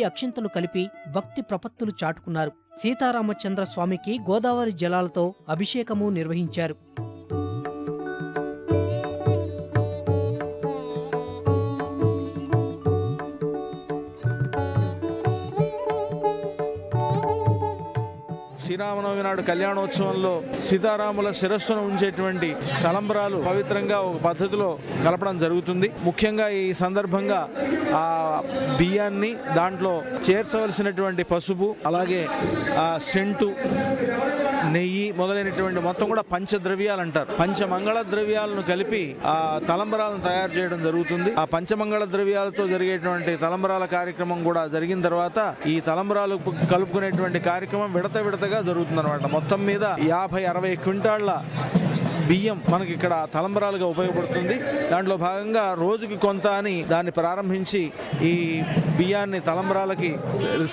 అక్షింతలు కలిపి భక్తి ప్రపత్తులు చాటుకున్నారు. సీతారామచంద్ర స్వామికి గోదావరి జలాలతో అభిషేకము నిర్వహించారు. శ్రీరామనవమి నాడు కళ్యాణోత్సవంలో సీతారాముల శిరస్సును ఉంచేటువంటి తలంబ్రాలు పవిత్రంగా ఒక పద్ధతిలో కలపడం జరుగుతుంది. ముఖ్యంగా ఈ సందర్భంగా ఆ బియ్యాన్ని దాంట్లో చేర్చవలసినటువంటి పసుపు, అలాగే సెంటు, నెయ్యి మొదలైనటువంటి మొత్తం కూడా పంచద్రవ్యాలు అంటారు. పంచమంగళ ద్రవ్యాలను కలిపి ఆ తలంబరాలను తయారు చేయడం జరుగుతుంది. ఆ పంచమంగళ ద్రవ్యాలతో జరిగేటువంటి తలంబరాల కార్యక్రమం కూడా జరిగిన తర్వాత ఈ తలంబరాలు కలుపుకునేటువంటి కార్యక్రమం విడతగా జరుగుతుంది అనమాట. మొత్తం మీద 50-60 క్వింటాళ్ల బియ్యం మనకి ఇక్కడ తలంబరాలుగా ఉపయోగపడుతుంది. దాంట్లో భాగంగా రోజుకి కొంత అని దాన్ని ప్రారంభించి ఈ బియ్యాన్ని తలంబరాలకి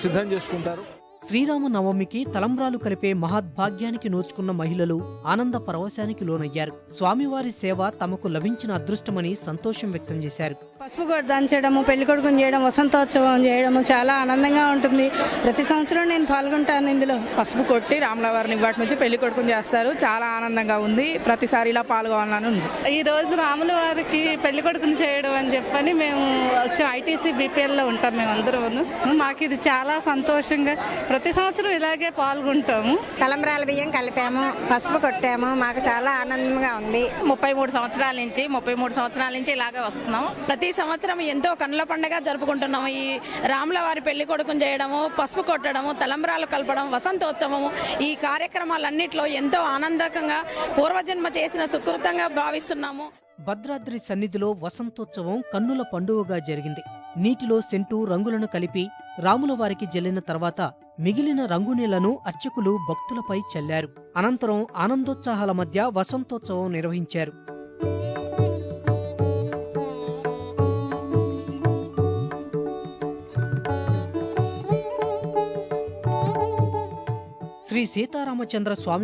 సిద్ధం చేసుకుంటారు. శ్రీరామనవమికి తలంబ్రాలు కలిపే మహద్భాగ్యానికి నోచుకున్న మహిళలు ఆనంద పరవశానికి లోనయ్యారు. స్వామివారి సేవ తమకు లభించిన అదృష్టమని సంతోషం వ్యక్తం చేశారు. పసుపు దంచడము, పెళ్లి కొడుకుని చేయడం, వసంతోత్సవం చేయడము చాలా ఆనందంగా ఉంటుంది. ప్రతి సంవత్సరం నేను పాల్గొంటాను ఇందులో. పసుపు కొట్టి రాములవారిని వాటి నుంచి పెళ్లి కొడుకుని చేస్తారు. చాలా ఆనందంగా ఉంది. ప్రతిసారి ఇలా పాల్గొనాలని ఉంది. ఈ రోజు రాముల వారికి పెళ్లి కొడుకుని చేయడం అని చెప్పని మేము వచ్చి ఐటీసీ బీపీఎల్ లో ఉంటాం. మేమందరం మాకు ఇది చాలా సంతోషంగా ప్రతి సంవత్సరం ఇలాగే పాల్గొంటాము. తలంబ్రాల బియ్యం కలిపాము, పసుపు కొట్టాము. మాకు చాలా ఆనందంగా ఉంది. 33 సంవత్సరాల నుంచి ఇలాగే వస్తున్నాం. ప్రతి సంవత్సరం ఎంతో కన్నుల పండుగ జరుపుకుంటున్నాము. ఈ రాముల వారి పెళ్లి కొడుకుని చేయడము, పసుపు కొట్టడము, తలంబ్రాలు కలపడం, వసంతోత్సవము, ఈ కార్యక్రమాలన్నింటిలో ఎంతో ఆనందకంగా పూర్వజన్మ చేసిన సుకృతంగా భావిస్తున్నాము. భద్రాద్రి సన్నిధిలో వసంతోత్సవం కన్నుల పండువగా జరిగింది. నీటిలో సెంటు రంగులను కలిపి రాముల వారికి జల్లిన తర్వాత మిగిలిన రంగునీళ్లను అర్చకులు భక్తులపై చల్లారు. అనంతరం ఆనందోత్సాహాల మధ్య వసంతోత్సవం నిర్వహించారు. శ్రీ సీతారామచంద్ర స్వామి